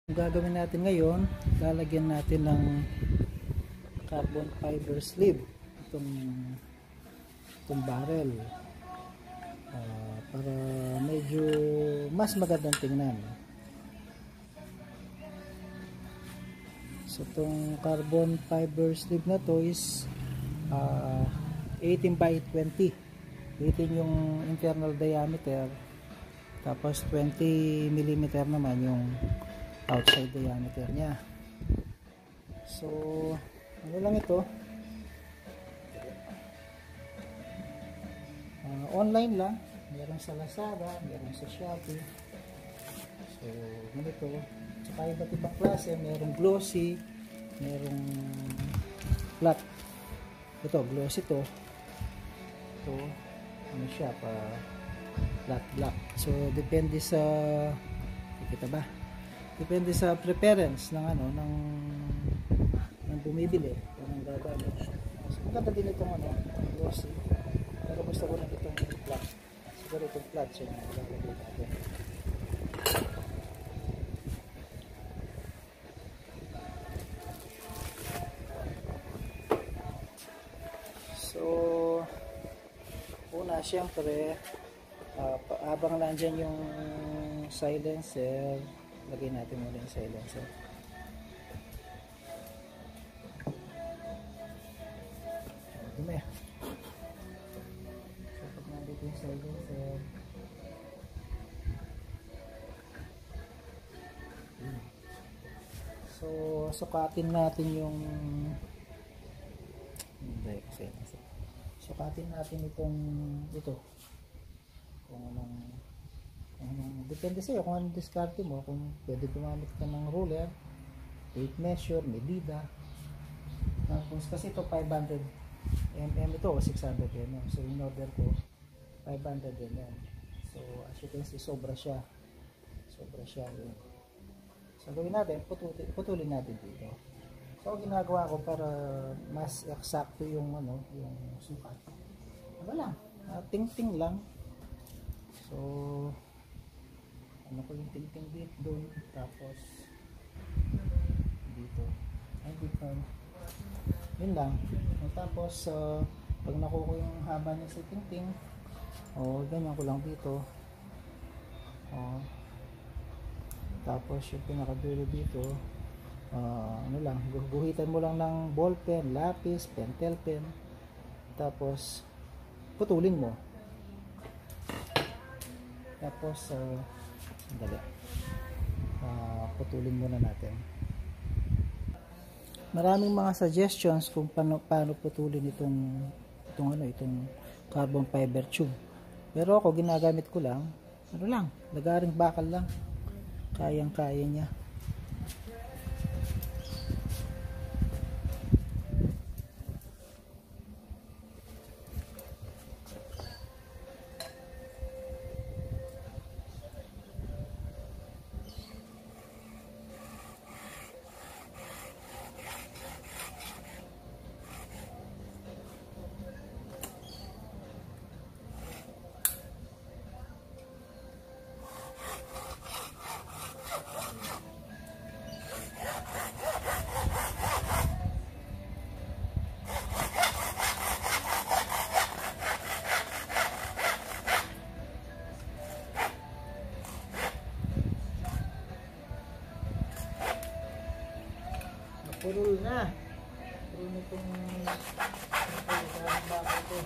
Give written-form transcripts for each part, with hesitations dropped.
Ang gagawin natin ngayon, lalagyan natin ng carbon fiber sleeve itong barrel para medyo mas magandang tingnan. So itong carbon fiber sleeve na to is 18 by 20. 18 yung internal diameter, tapos 20 mm naman yung outside diameter niya. So ano lang ito, online lang, meron sa Lazada, meron sa Shopee. So ganito, saka iba't ibang klase, merong glossy, merong flat. Ito glossy to, ito ano siya, pa flat black. So depende sa, kita ba, depende sa preference ng ano, ng bumibili o ng gagamit. So maganda din itong ano, glossy, pero gusto ko na itong flat. Siguro itong flat, so magagawin natin. So una, syempre habang nandyan yung silencer, lagay natin muna yung silencer. Dumi. So pag nandito yung silencer, so sukatin natin yung sukatin natin ito kung anong depende sa'yo kung anong diskarte mo, kung pwede gumamit ka ng ruler, tape measure, medida. Tapos kasi ito 500 mm ito o 600 mm, so in order ko 500 mm. So as you can see, sobra siya yun. So gawin natin, putulin natin dito. So ginagawa ko para mas eksakto yung ano, yung sukat. Ano lang, ting-ting lang. So ano ko yung ting-ting dito doon, tapos dito. Ay dito. Yun lang. Tapos pag nakuha ko yung haba niya sa ting-ting, ganyan ko lang dito. Tapos yung pinakadulo dito, ano lang, guhitan mo lang ng ball pen, lapis, pentel pen, tapos putulin mo. Tapos dali, putulin muna natin. Maraming mga suggestions kung paano putulin itong carbon fiber tube, pero ako ginagamit ko lang ano lang, lagaring bakal lang, kayang-kaya niya. Purul na itong bakal ko.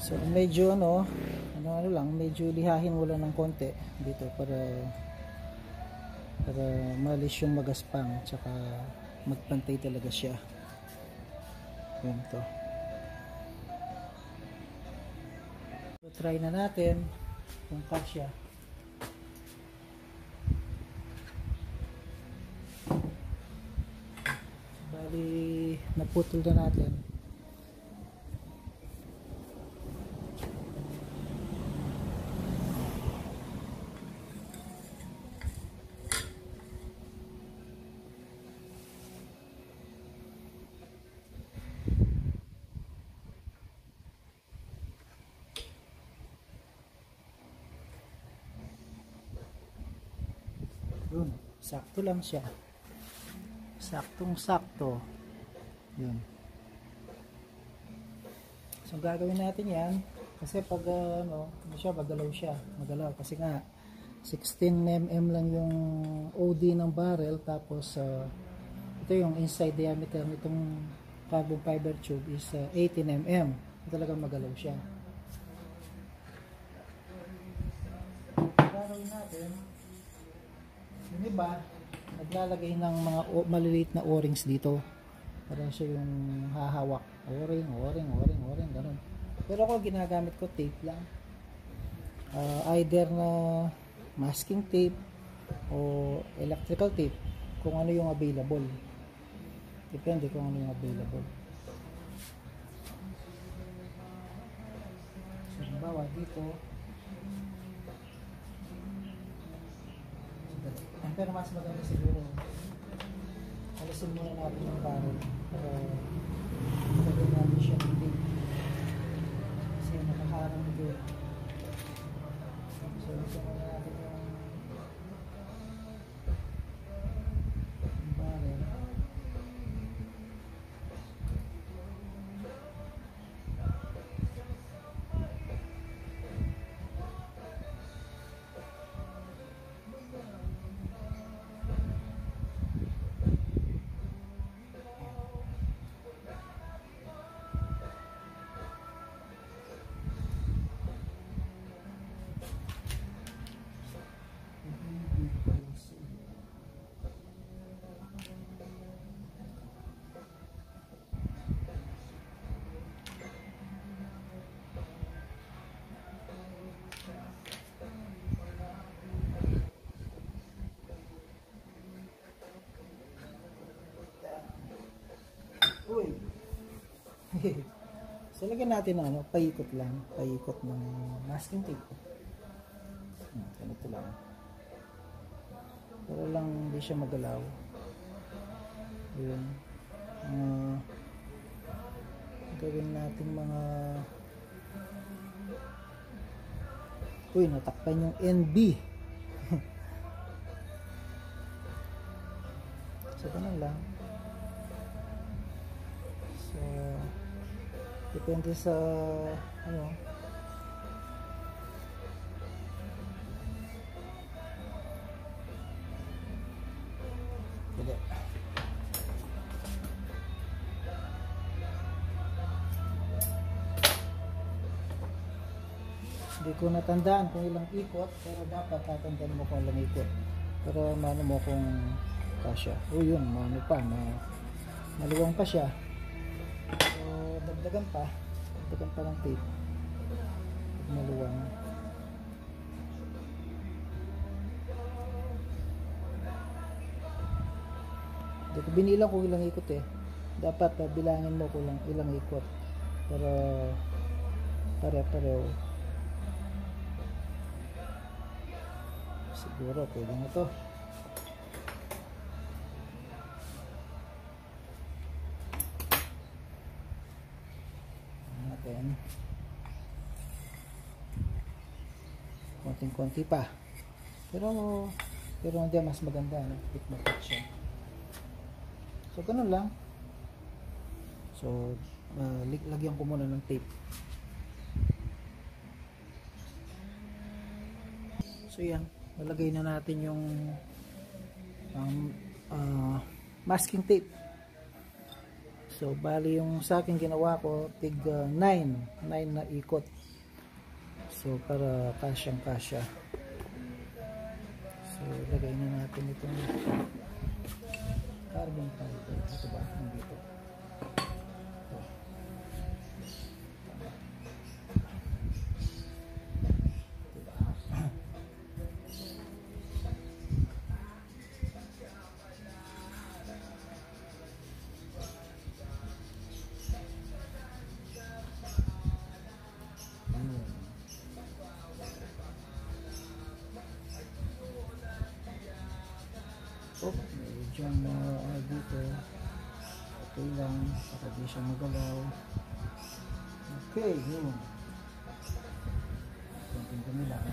So medyo ano lang, medyo lihahin mo lang ng konti dito para malis yung magaspang, tsaka magpantay talaga siya. Yan to. So, try na natin kung kasya. Bali, naputol na natin. Yun, sakto lang siya. Saktong sakto. Yun. So gagawin natin yan kasi pag ano siya, magalaw siya. Magalaw kasi nga 16 mm lang yung OD ng barrel, tapos ito yung inside diameter nitong carbon fiber tube is 18 mm. Talagang magalaw siya. Gagawin natin, yung iba naglalagay ng mga maliliit na o-rings dito para siya yung hahawak, o-ring, ganun. Pero ako ginagamit ko tape lang, either na masking tape o electrical tape, kung ano yung available, depende kung ano yung available. So halimbawa dito, pero mas maganda siguro alisin muna natin yung barrel para gawin natin siya ng tape kasi nakakarang dito. So alisin muna natin yung barrel. Uy. So lagyan natin ano, paikot lang, paikot ng masking tape. Ganito lang. Para lang hindi siya magalaw. Yun. Gawin natin mga natakpan yung NB. So ganun lang. So depende sa ano, hindi ko natandaan kung ilang ikot, pero dapat tatandaan mo kung ilang ikot, pero mano mo kung kasya. Yun, mano pa na maluwang pa siya, so dagdagan pa ng tape maluwang. Hindi ko binilang kung ilang ikot dapat bilangin mo kung ilang ikot para pare-pareho. Siguro pwede na to. Natin konting-konti pa, pero hindi mas maganda, no? Fit na fit siya. So ganun lang. So lagyan ko muna ng tape. So yan, lalagay na natin yung masking tape. So bali yung sa akin ginawa ko tig 9 na ikot. So para kasyang kasya. So lagay na natin itong Carbon fiber. Ito ba? Nandito. Ito. Diba? Oh, medyo dito. Okay lang. Saka di siya magalaw. Okay, yun. Konting dumi lang.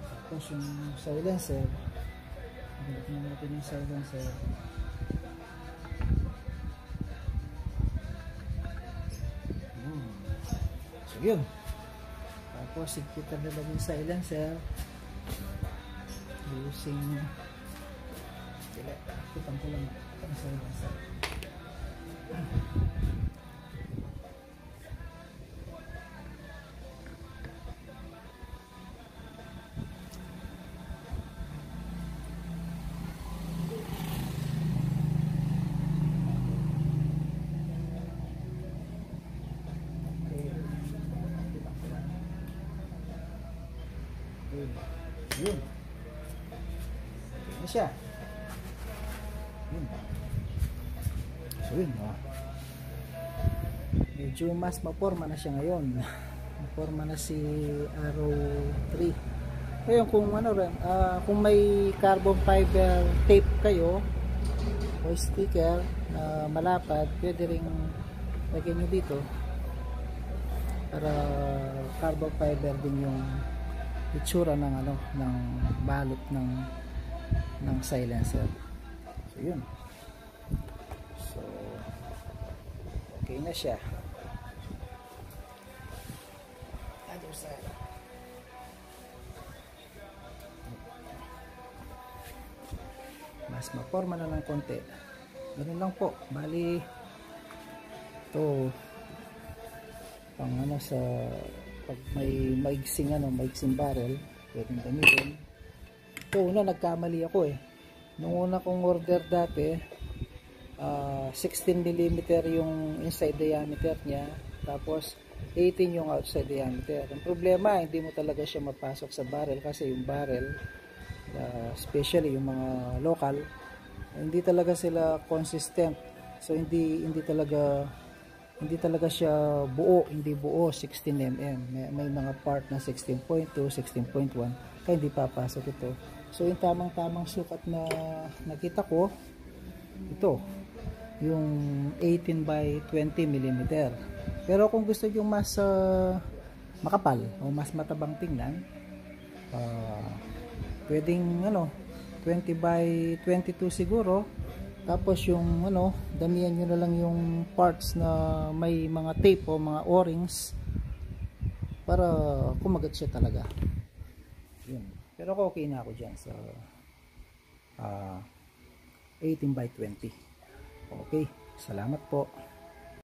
Tapos yung silencer. Hanggang na natin yung silencer. So yun. Tapos sigpitan na lang yung silencer. Using kitang ko lang ang silencer. Yun. Okay na siya. Yun. So yun. Medyo mas maporma na siya ngayon. Maporma na si Arrow 3. Ngayon kung ano rin, kung may carbon fiber tape kayo o sticker na malapad, pwede ring lagyan nyo dito para carbon fiber din yung itsura ng ano, ng balot ng silencer. So yun. So okay na siya. Other side. Mas maporma na ng konti. Ganun lang po. Bali ito pang ano sa pag may maigsing barrel, pwedeng gamitin. Ito una nagkamali ako nung una kong order dati 16mm yung inside diameter niya, tapos 18 yung outside diameter. Ang problema, hindi mo talaga siya mapasok sa barrel kasi yung barrel, especially yung mga local, hindi talaga sila consistent. So hindi talaga siya buo, hindi buo 16mm. May mga part na 16.2, 16.1, kaya hindi papasok ito. So yung tamang sukat na nakita ko, ito yung 18 by 20 mm. Pero kung gusto nyo mas makapal o mas matabang tingnan, pwedeng 20 by 22 siguro. Tapos yung damihan nyo na lang yung parts na may mga tape o mga o-rings para kumagat siya talaga. Yun. Pero okay na ako dyan sa 18 by 20. Okay, salamat po.